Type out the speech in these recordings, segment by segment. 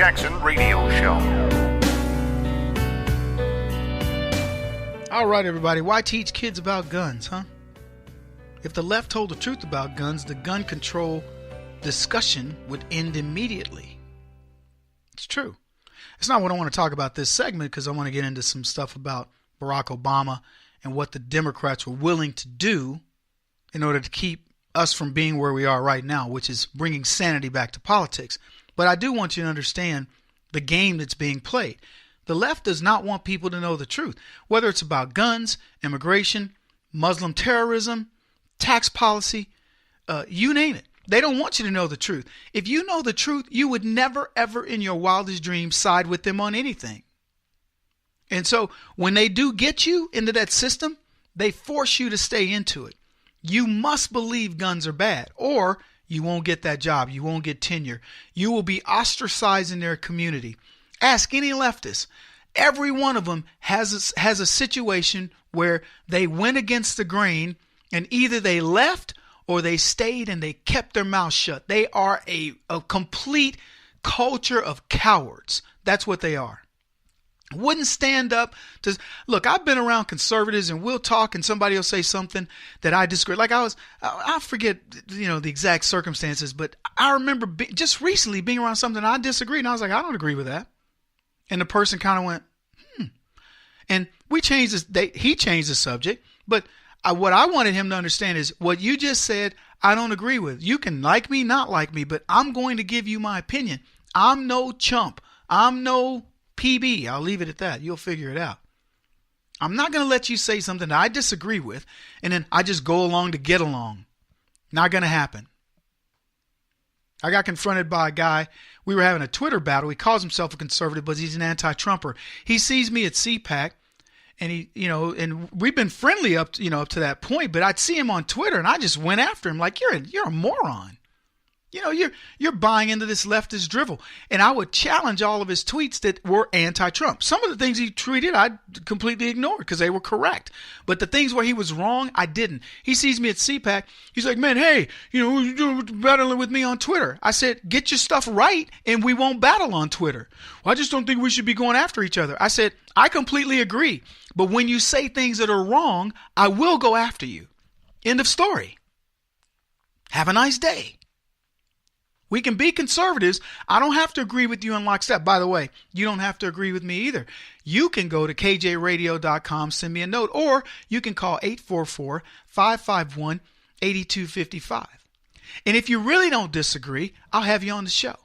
Jackson Radio Show. All right, everybody. Why teach kids about guns, huh? If the left told the truth about guns, the gun control discussion would end immediately. It's true. It's not what I want to talk about this segment, because I want to get into some stuff about Barack Obama and what the Democrats were willing to do in order to keep us from being where we are right now, which is bringing sanity back to politics. But I do want you to understand the game that's being played. The left does not want people to know the truth, whether it's about guns, immigration, Muslim terrorism, tax policy, you name it. They don't want you to know the truth. If you know the truth, you would never, ever in your wildest dreams side with them on anything. And so when they do get you into that system, they force you to stay into it. You must believe guns are bad, or you won't get that job. You won't get tenure. You will be ostracized in their community. Ask any leftist. Every one of them has a situation where they went against the grain, and either they left or they stayed and they kept their mouth shut. They are a complete culture of cowards. That's what they are. Wouldn't stand up to look. I've been around conservatives, and we'll talk, and somebody will say something that I disagree. Like I forget, the exact circumstances, but I remember just recently being around something I disagreed, and I was like, I don't agree with that. And the person kind of went, and we changed this. He changed the subject, but what I wanted him to understand is what you just said, I don't agree with. You can like me, not like me, but I'm going to give you my opinion. I'm no chump. I'm no PB. I'll leave it at that. You'll figure it out. I'm not going to let you say something that I disagree with, and then I just go along to get along. Not going to happen. I got confronted by a guy. We were having a Twitter battle. He calls himself a conservative, but he's an anti-Trumper. He sees me at CPAC, and and we've been friendly up to that point, but I'd see him on Twitter, and I just went after him like, you're a moron. You're buying into this leftist drivel. And I would challenge all of his tweets that were anti-Trump. Some of the things he tweeted, I completely ignored because they were correct. But the things where he was wrong, I didn't. He sees me at CPAC. He's like, man, hey, you're battling with me on Twitter. I said, get your stuff right and we won't battle on Twitter. Well, I just don't think we should be going after each other. I said, I completely agree. But when you say things that are wrong, I will go after you. End of story. Have a nice day. We can be conservatives. I don't have to agree with you in lockstep. By the way, you don't have to agree with me either. You can go to kjradio.com, send me a note, or you can call 844-551-8255. And if you really don't disagree, I'll have you on the show.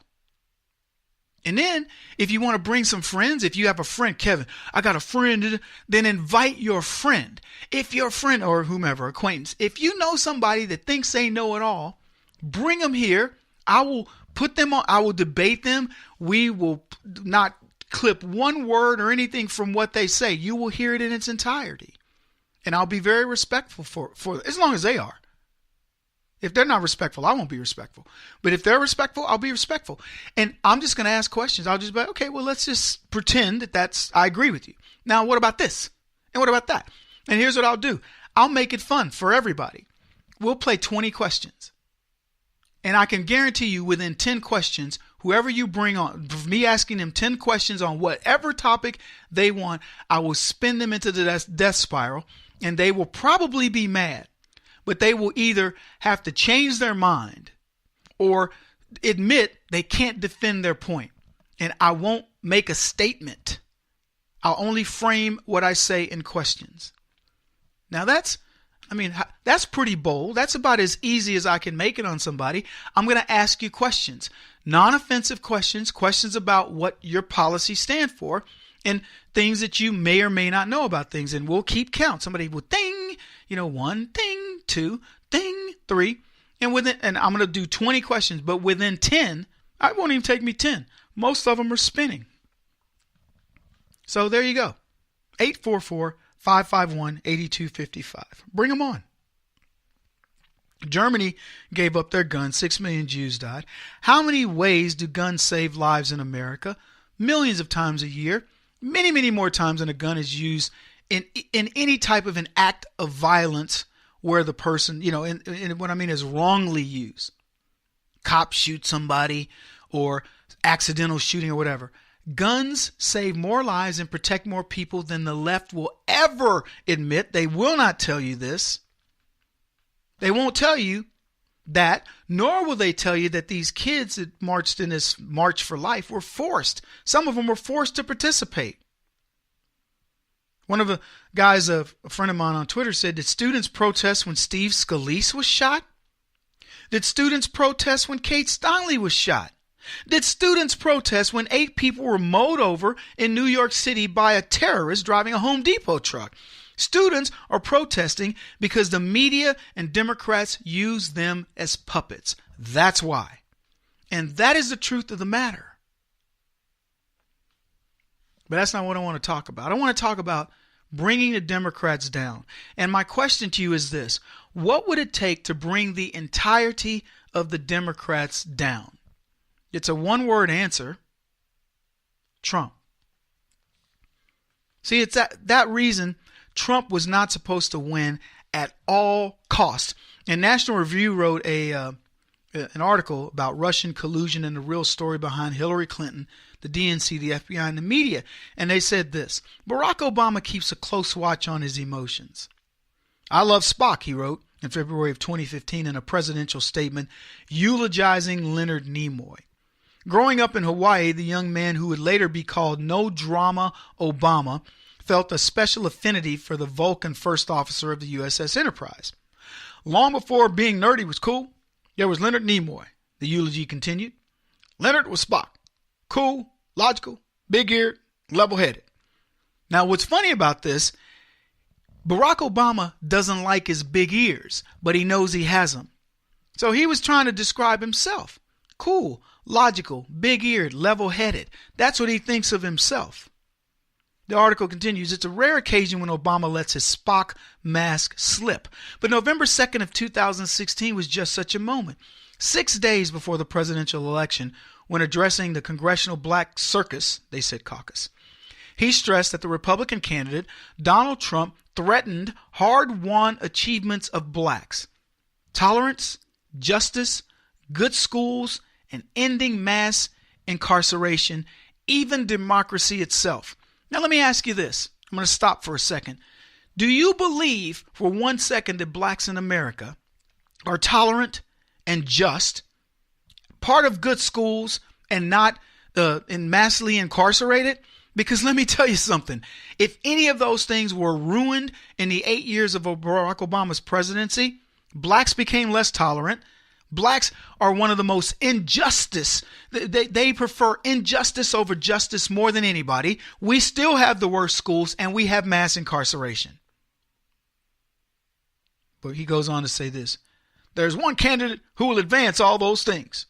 And then if you want to bring some friends, if you have a friend, Kevin, I got a friend, then invite your friend. If your friend or whomever, acquaintance, if you know somebody that thinks they know it all, bring them here. I will put them on. I will debate them. We will not clip one word or anything from what they say. You will hear it in its entirety. And I'll be very respectful for as long as they are. If they're not respectful, I won't be respectful. But if they're respectful, I'll be respectful. And I'm just going to ask questions. I'll just be like, okay, well, let's just pretend that I agree with you. Now, what about this? And what about that? And here's what I'll do. I'll make it fun for everybody. We'll play 20 questions. And I can guarantee you within 10 questions, whoever you bring on, me asking them 10 questions on whatever topic they want, I will spin them into the death spiral, and they will probably be mad. But they will either have to change their mind or admit they can't defend their point. And I won't make a statement. I'll only frame what I say in questions. Now that's pretty bold. That's about as easy as I can make it on somebody. I'm going to ask you questions, non-offensive questions about what your policies stand for, and things that you may or may not know about things. And we'll keep count. Somebody will ding, 1, ding, 2, ding, 3. And I'm going to do 20 questions, but within 10, it won't even take me 10. Most of them are spinning. So there you go. 844-551-8255. Bring them on. Germany gave up their guns. 6 million Jews died. How many ways do guns save lives in America? Millions of times a year. Many, many more times than a gun is used in any type of an act of violence where the person, and what I mean is wrongly used. Cops shoot somebody, or accidental shooting or whatever. Guns save more lives and protect more people than the left will ever admit. They will not tell you this. They won't tell you that, nor will they tell you that these kids that marched in this March for Life were forced. Some of them were forced to participate. One of the guys, a friend of mine on Twitter, said, did students protest when Steve Scalise was shot? Did students protest when Kate Steinle was shot? Did students protest when 8 people were mowed over in New York City by a terrorist driving a Home Depot truck? Students are protesting because the media and Democrats use them as puppets. That's why. And that is the truth of the matter. But that's not what I want to talk about. I want to talk about bringing the Democrats down. And my question to you is this: what would it take to bring the entirety of the Democrats down? It's a one-word answer: Trump. See, it's that reason Trump was not supposed to win at all costs. And National Review wrote an article about Russian collusion and the real story behind Hillary Clinton, the DNC, the FBI, and the media. And they said this: Barack Obama keeps a close watch on his emotions. I love Spock, he wrote in February of 2015 in a presidential statement eulogizing Leonard Nimoy. Growing up in Hawaii, the young man who would later be called No Drama Obama felt a special affinity for the Vulcan first officer of the USS Enterprise. Long before being nerdy was cool, there was Leonard Nimoy, the eulogy continued. Leonard was Spock. Cool, logical, big-eared, level-headed. Now, what's funny about this, Barack Obama doesn't like his big ears, but he knows he has them. So he was trying to describe himself. Cool, logical, big-eared, level-headed. That's what he thinks of himself. The article continues, it's a rare occasion when Obama lets his Spock mask slip. But November 2nd of 2016 was just such a moment. 6 days before the presidential election, when addressing the Congressional Black Circus, they said caucus, he stressed that the Republican candidate, Donald Trump, threatened hard-won achievements of blacks: tolerance, justice, good schools, and ending mass incarceration, even democracy itself. Now let me ask you this. I'm going to stop for a second. Do you believe for 1 second that blacks in America are tolerant and just, part of good schools, and not massively incarcerated? Because let me tell you something. If any of those things were ruined in the 8 years of Barack Obama's presidency, blacks became less tolerant. Blacks are one of the most injustice. They prefer injustice over justice more than anybody. We still have the worst schools and we have mass incarceration. But he goes on to say this: there's one candidate who will advance all those things.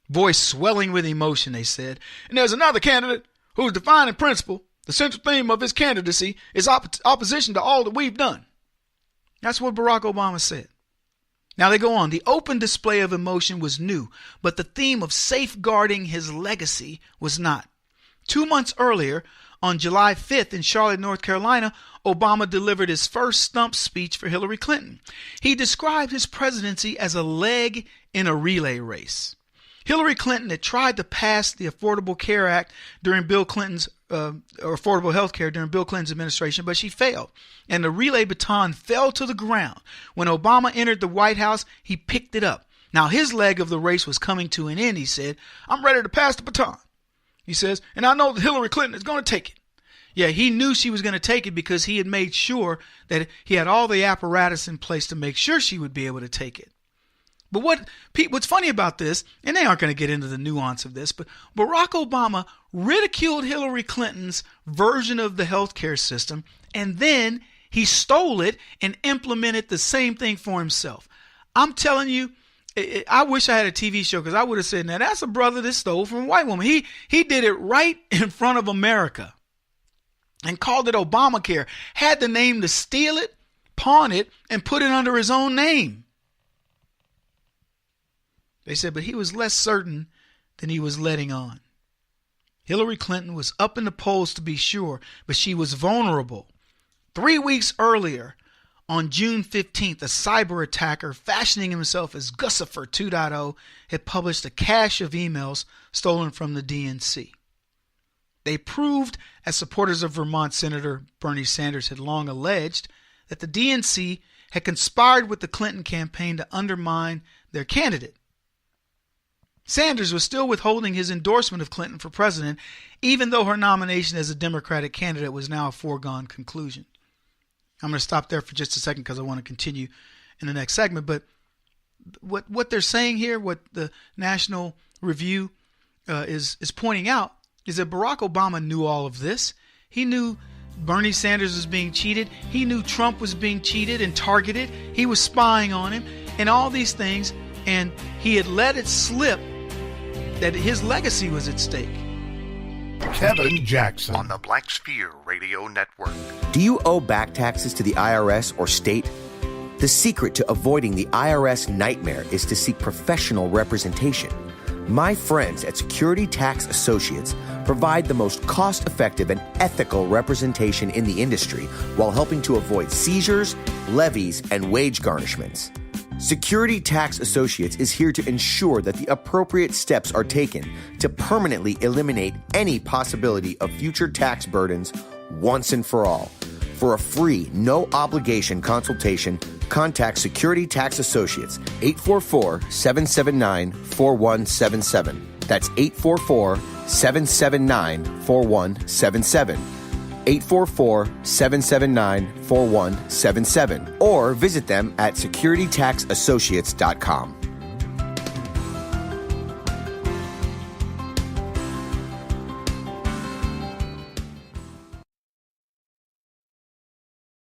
Voice swelling with emotion, they said. And there's another candidate whose defining principle, the central theme of his candidacy, is opposition to all that we've done. That's what Barack Obama said. Now they go on. The open display of emotion was new, but the theme of safeguarding his legacy was not. 2 months earlier, on July 5th in Charlotte, North Carolina, Obama delivered his first stump speech for Hillary Clinton. He described his presidency as a leg in a relay race. Hillary Clinton had tried to pass the Affordable Care Act during Bill Clinton's or affordable health care during Bill Clinton's administration, but she failed. And the relay baton fell to the ground. When Obama entered the White House, he picked it up. Now his leg of the race was coming to an end, he said. I'm ready to pass the baton, he says, and I know that Hillary Clinton is going to take it. Yeah, he knew she was going to take it because he had made sure that he had all the apparatus in place to make sure she would be able to take it. But what's funny about this, and they aren't going to get into the nuance of this, but Barack Obama ridiculed Hillary Clinton's version of the healthcare system, and then he stole it and implemented the same thing for himself. I'm telling you, I wish I had a TV show, because I would have said, now that's a brother that stole from a white woman. He did it right in front of America and called it Obamacare, had the name to steal it, pawn it, and put it under his own name. They said, but he was less certain than he was letting on. Hillary Clinton was up in the polls to be sure, but she was vulnerable. 3 weeks earlier, On June 15th, a cyber attacker fashioning himself as Gussifer 2.0 had published a cache of emails stolen from the DNC. They proved, as supporters of Vermont Senator Bernie Sanders had long alleged, that the DNC had conspired with the Clinton campaign to undermine their candidate. Sanders was still withholding his endorsement of Clinton for president, even though her nomination as a Democratic candidate was now a foregone conclusion. I'm going to stop there for just a second because I want to continue in the next segment. But what they're saying here, what the National Review is pointing out, is that Barack Obama knew all of this. He knew Bernie Sanders was being cheated. He knew Trump was being cheated and targeted. He was spying on him and all these things. And he had let it slip that his legacy was at stake. Kevin Jackson on the Black Sphere Radio Network. Do you owe back taxes to the IRS or state? The secret to avoiding the IRS nightmare is to seek professional representation. My friends at Security Tax Associates provide the most cost-effective and ethical representation in the industry while helping to avoid seizures, levies, and wage garnishments. Security Tax Associates is here to ensure that the appropriate steps are taken to permanently eliminate any possibility of future tax burdens once and for all. For a free, no-obligation consultation, contact Security Tax Associates, 844-779-4177. That's 844-779-4177. 844-779-4177. Or visit them at securitytaxassociates.com.